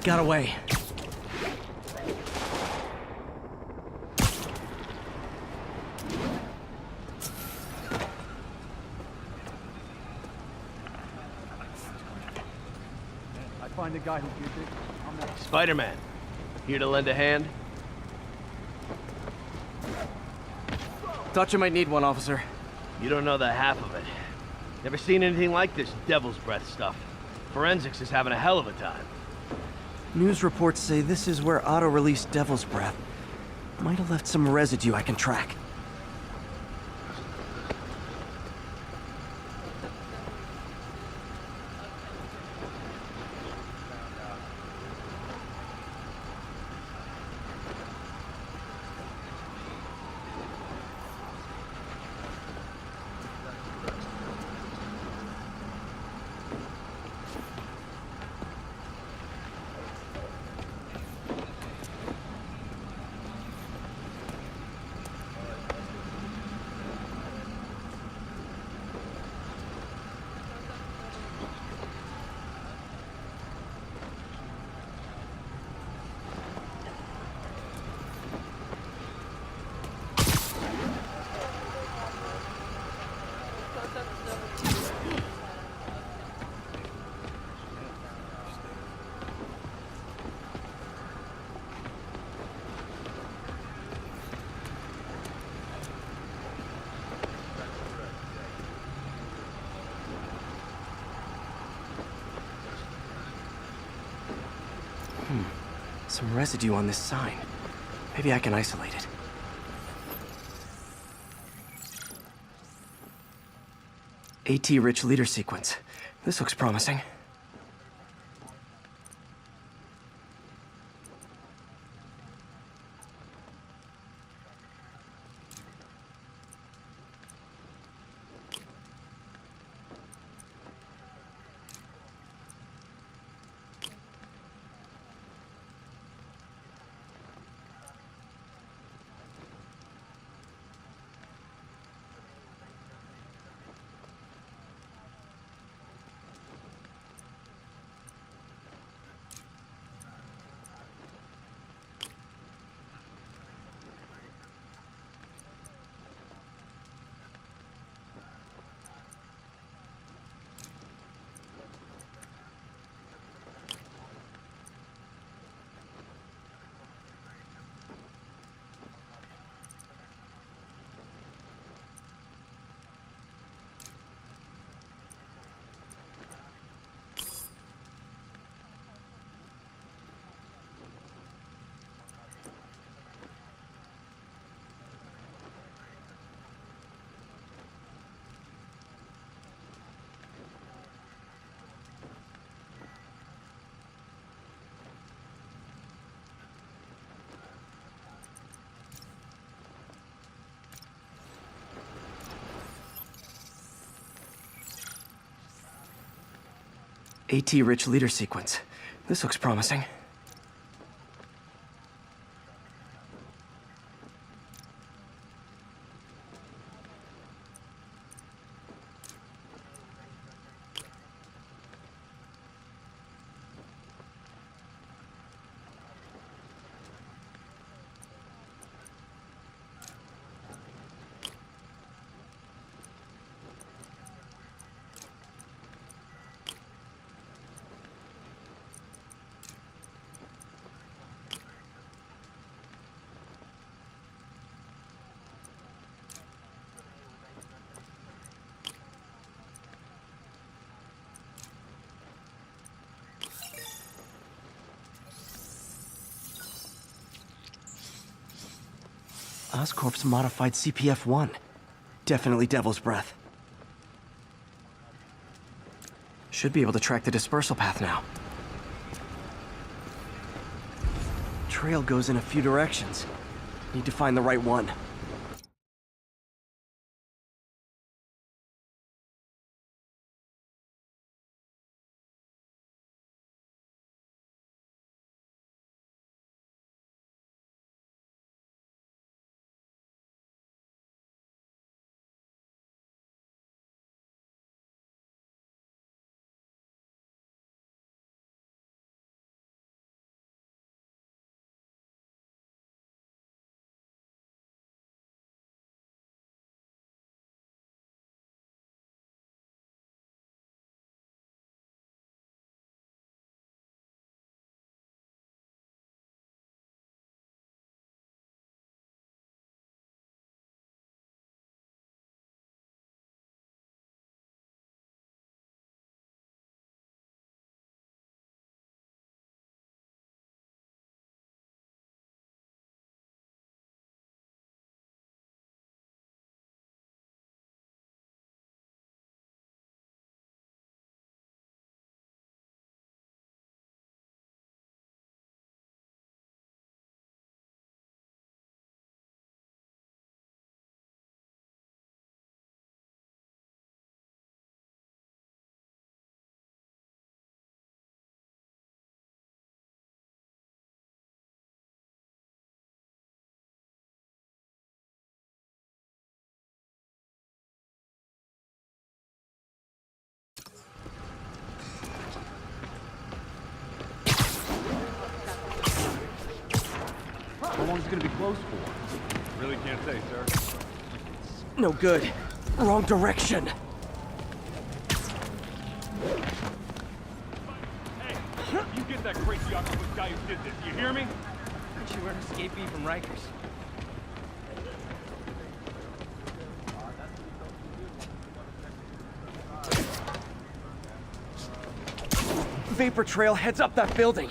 Got away. I find the guy who did it. Spider-Man. Here to lend a hand? Thought you might need one, officer. You don't know the half of it. Never seen anything like this devil's breath stuff. Forensics is having a hell of a time. News reports say this is where Otto released Devil's Breath. Might have left some residue I can track. Some residue on this sign. Maybe I can isolate it. AT-rich leader sequence. This looks promising. AT-rich leader sequence. This looks promising. Oscorp's modified CPF-1. Definitely Devil's Breath. Should be able to track the dispersal path now. Trail goes in a few directions. Need to find the right one. long it's gonna be closed for? Really can't say, sir. No good. Wrong direction. Hey, you get that crazy octopus guy who did this, you hear me? Aren't you an escapee from Rikers? Vapor trail heads up that building.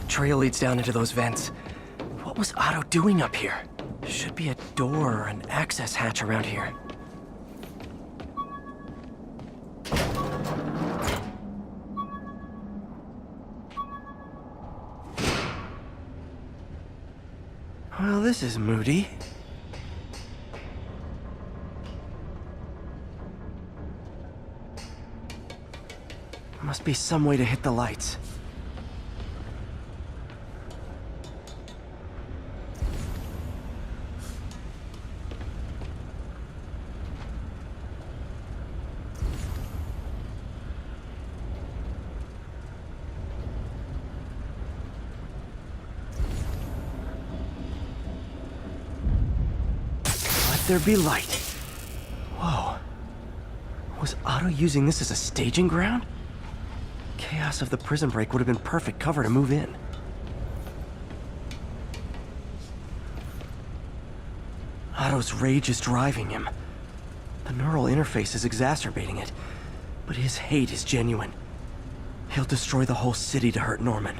Trail leads down into those vents. What was Otto doing up here? Should be a door or an access hatch around here. Well, this is moody. Must be some way to hit the lights. There be light. Whoa. Was Otto using this as a staging ground? Chaos of the prison break would have been perfect cover to move in. Otto's rage is driving him. The neural interface is exacerbating it, but his hate is genuine. He'll destroy the whole city to hurt Norman.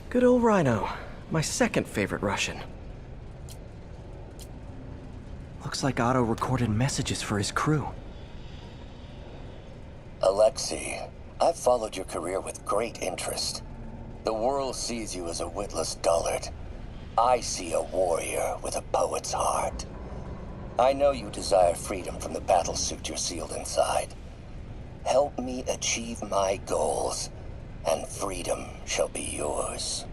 Good old Rhino, my second favorite Russian. Looks like Otto recorded messages for his crew. Alexei, I've followed your career with great interest. The world sees you as a witless dullard. I see a warrior with a poet's heart. I know you desire freedom from the battlesuit you're sealed inside. Help me achieve my goals, and freedom shall be yours.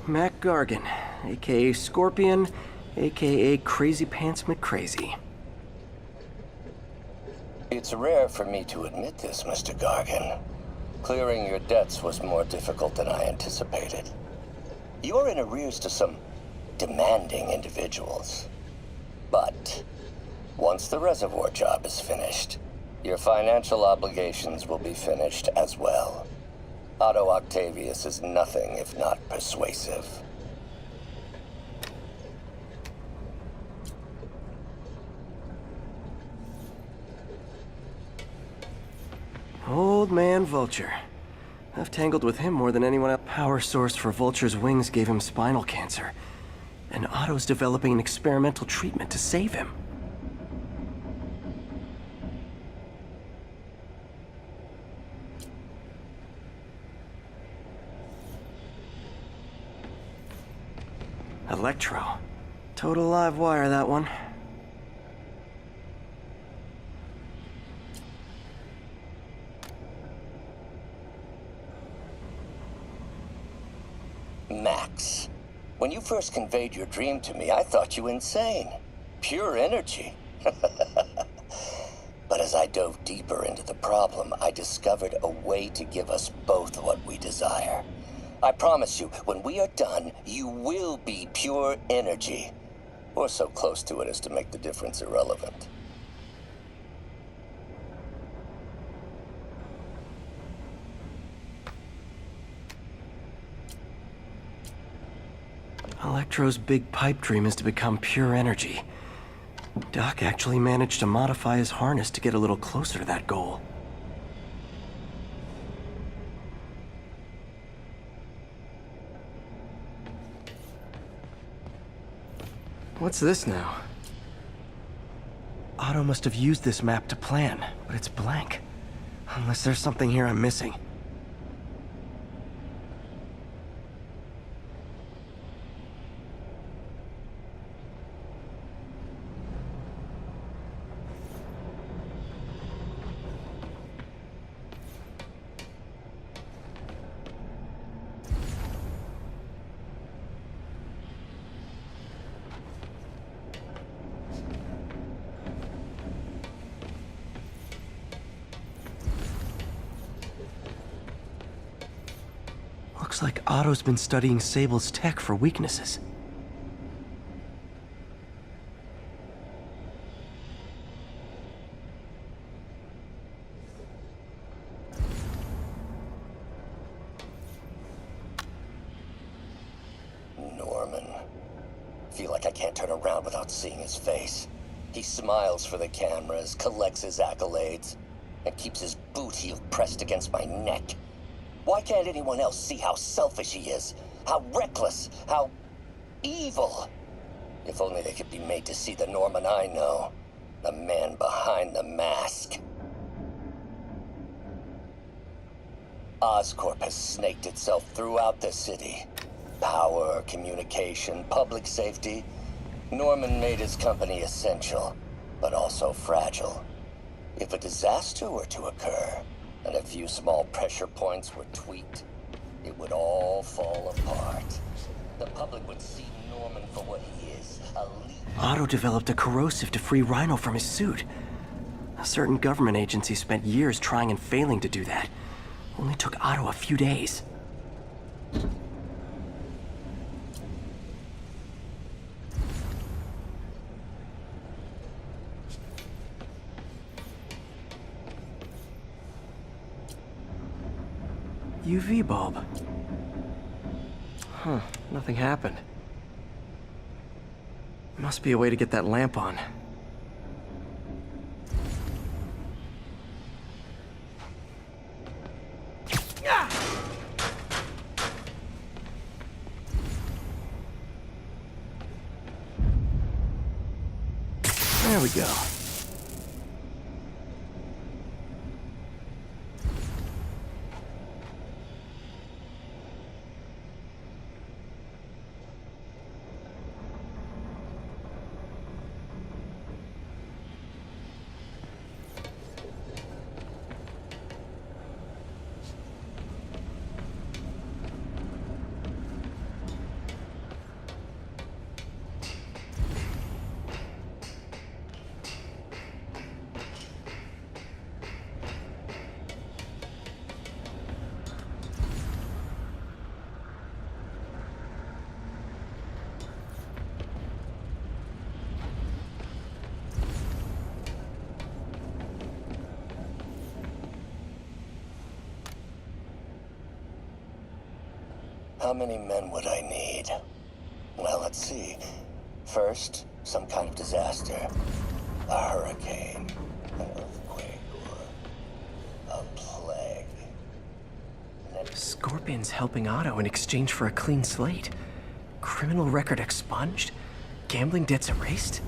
Mac Gargan, aka Scorpion, aka Crazy Pants McCrazy. It's rare for me to admit this, Mr. Gargan, Clearing your debts was more difficult than I anticipated. You're in arrears to some demanding individuals. But once the reservoir job is finished, your financial obligations will be finished as well. Otto Octavius is nothing if not persuasive. Old man Vulture. I've tangled with him more than anyone else. Power source for Vulture's wings gave him spinal cancer. And Otto's developing an experimental treatment to save him. Electro. Total live wire, that one. Max, when you first conveyed your dream to me, I thought you insane. Pure energy. But as I dove deeper into the problem, I discovered a way to give us both what we desire. I promise you, when we are done, you will be pure energy. Or so close to it as to make the difference irrelevant. Electro's big pipe dream is to become pure energy. Doc actually managed to modify his harness to get a little closer to that goal. What's this now? Otto must have used this map to plan, but it's blank. Unless there's something here I'm missing. Looks like Otto's been studying Sable's tech for weaknesses. Norman. Feel like I can't turn around without seeing his face. He smiles for the cameras, collects his accolades, and keeps his boot heel pressed against my neck. Why can't anyone else see how selfish he is? How reckless? How evil? If only they could be made to see the Norman I know. The man behind the mask. Oscorp has snaked itself throughout the city. Power, communication, public safety. Norman made his company essential, but also fragile. If a disaster were to occur, and a few small pressure points were tweaked, it would all fall apart. The public would see Norman for what he is, a leader. Otto developed a corrosive to free Rhino from his suit. A certain government agency spent years trying and failing to do that. Only took Otto a few days. UV bulb. Huh, nothing happened. Must be a way to get that lamp on. There we go. How many men would I need? Well, let's see. First, some kind of disaster. A hurricane, an earthquake, or a plague. Scorpion's helping Otto in exchange for a clean slate. Criminal record expunged? Gambling debts erased?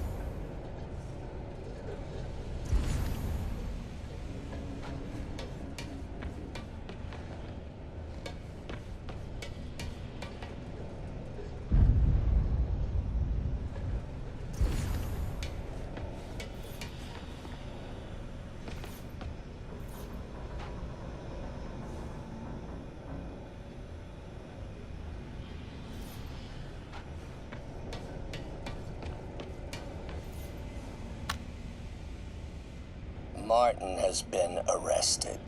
Martin has been arrested.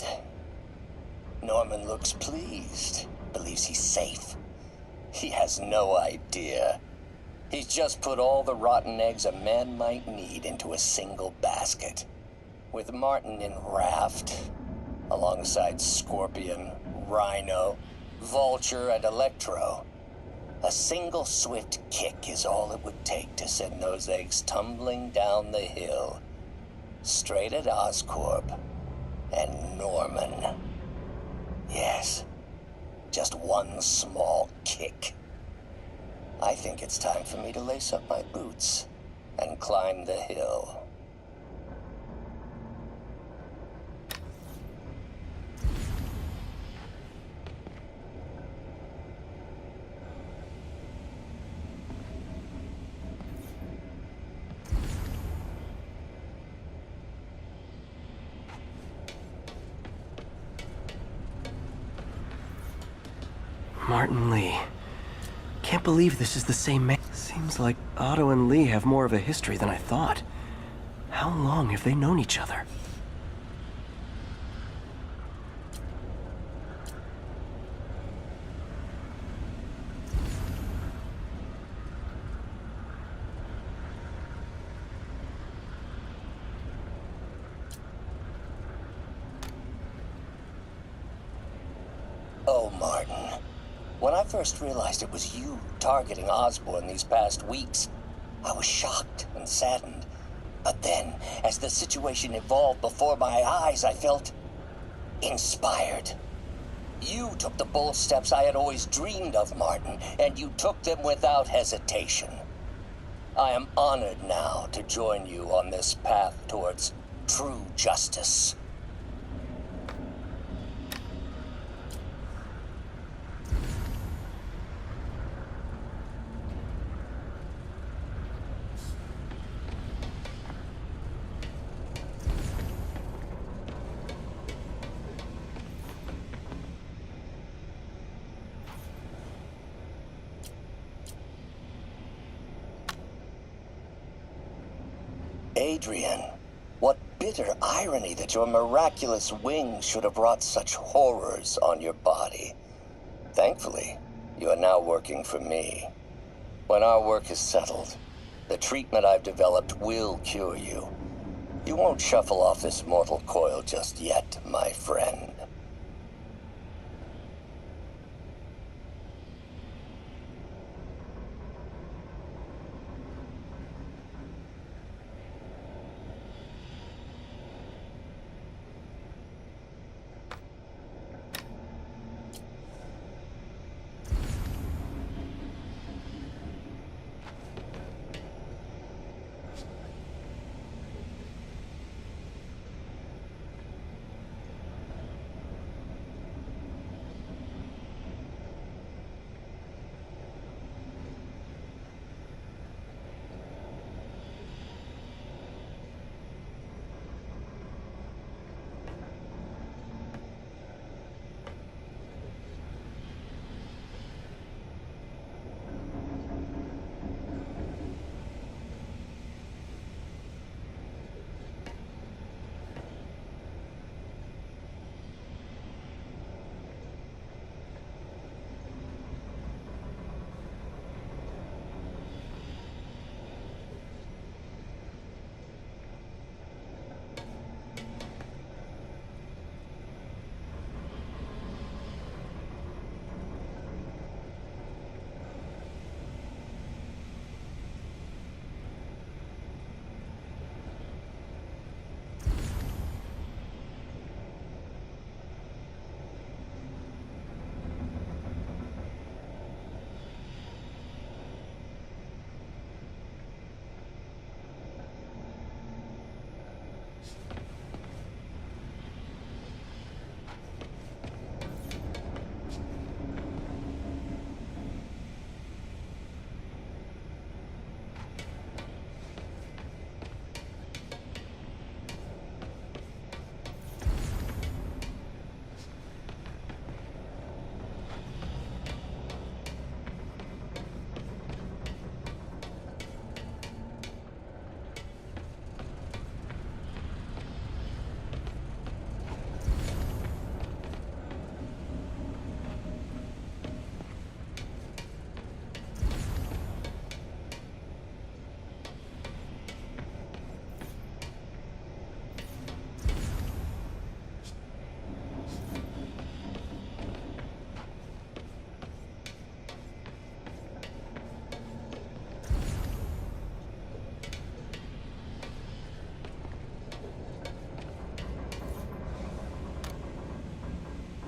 Norman looks pleased, believes he's safe. He has no idea. He's just put all the rotten eggs a man might need into a single basket. With Martin in raft, alongside Scorpion, Rhino, Vulture, and Electro, a single swift kick is all it would take to send those eggs tumbling down the hill. Straight at Oscorp and Norman. Yes, just one small kick. I think it's time for me to lace up my boots and climb the hill. Martin Lee. Can't believe this is the same man. Seems like Otto and Lee have more of a history than I thought. How long have they known each other? Oh, Martin. When I first realized it was you targeting Osborn these past weeks, I was shocked and saddened. But then, as the situation evolved before my eyes, I felt inspired. You took the bold steps I had always dreamed of, Martin, and you took them without hesitation. I am honored now to join you on this path towards true justice. Adrian, what bitter irony that your miraculous wings should have wrought such horrors on your body. Thankfully, you are now working for me. When our work is settled, the treatment I've developed will cure you. You won't shuffle off this mortal coil just yet, my friend.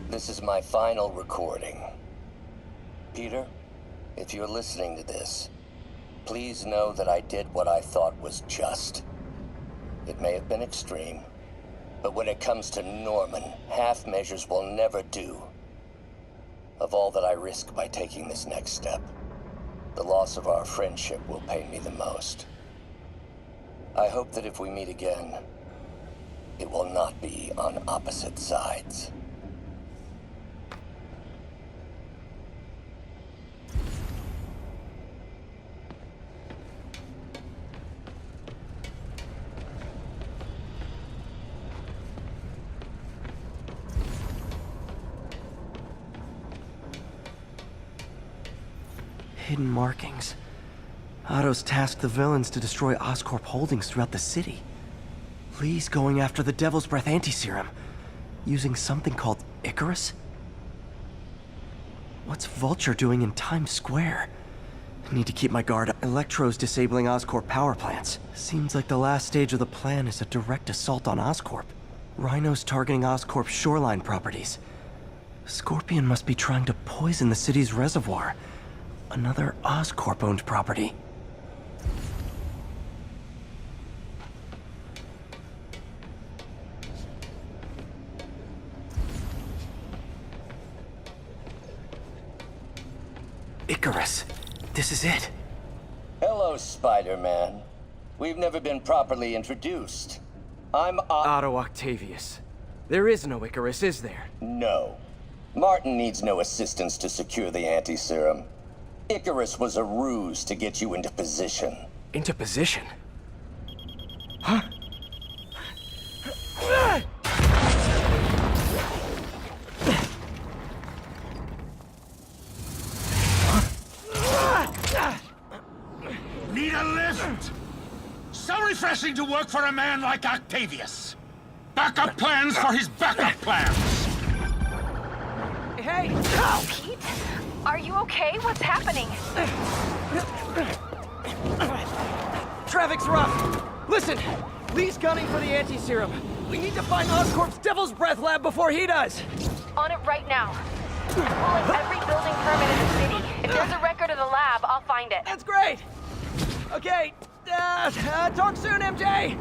This is my final recording. Peter, if you're listening to this, please know that I did what I thought was just. It may have been extreme, but when it comes to Norman, half measures will never do. Of all that I risk by taking this next step, the loss of our friendship will pain me the most. I hope that if we meet again, it will not be on opposite sides. Hidden markings. Otto's tasked the villains to destroy Oscorp holdings throughout the city. Lee's going after the Devil's Breath anti-serum, using something called Icarus? What's Vulture doing in Times Square? I need to keep my guard up. Electro's disabling Oscorp power plants. Seems like the last stage of the plan is a direct assault on Oscorp. Rhino's targeting Oscorp's shoreline properties. Scorpion must be trying to poison the city's reservoir. Another Oscorp-owned property. Icarus. This is it. Hello, Spider-Man. We've never been properly introduced. I'm Otto Octavius. There is no Icarus, is there? No. Martin needs no assistance to secure the anti-serum. Icarus was a ruse to get you into position. Into position? Huh? Need a lift? So refreshing to work for a man like Octavius. Backup plans for his backup plans. Hey! Pete? Are you okay? What's happening? Traffic's rough. Listen, Lee's gunning for the anti-serum. We need to find Oscorp's Devil's Breath lab before he does. On it right now. I'm pulling every building permit in the city. If there's a record of the lab, I'll find it. That's great. Okay, talk soon, MJ.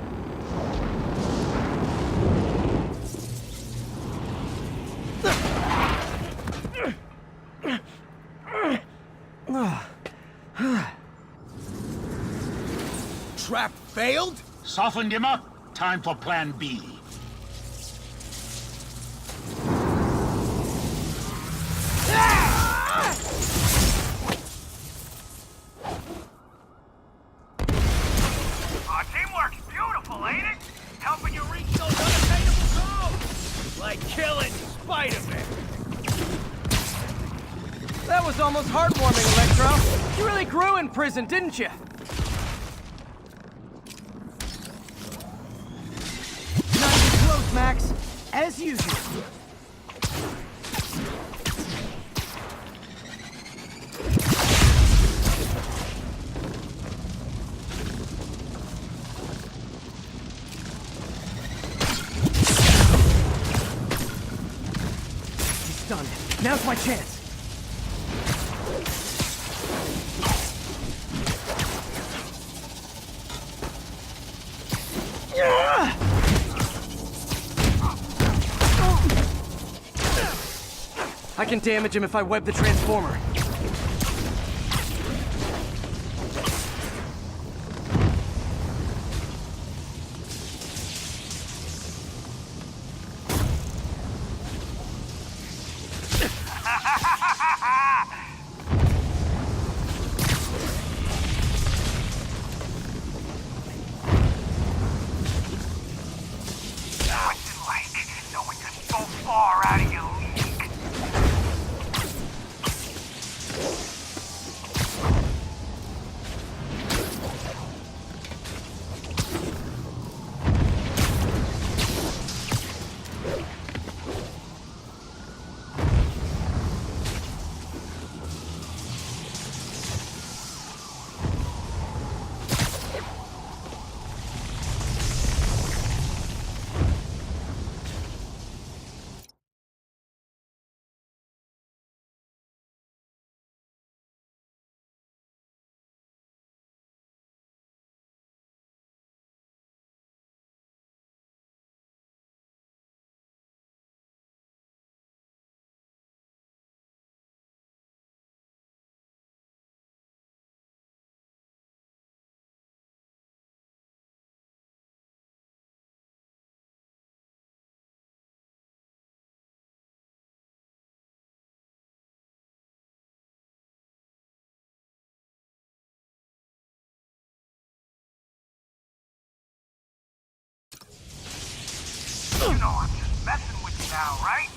Trap failed? Softened him up. Time for plan B. Teamwork's beautiful, ain't it? Helping you reach those unattainable goals! Like killing Spider-Man. That was almost heartwarming, Electro. You really grew in prison, didn't you? Not even close, Max. As usual. He's done. Now's my chance. I can damage him if I web the transformer. now, right?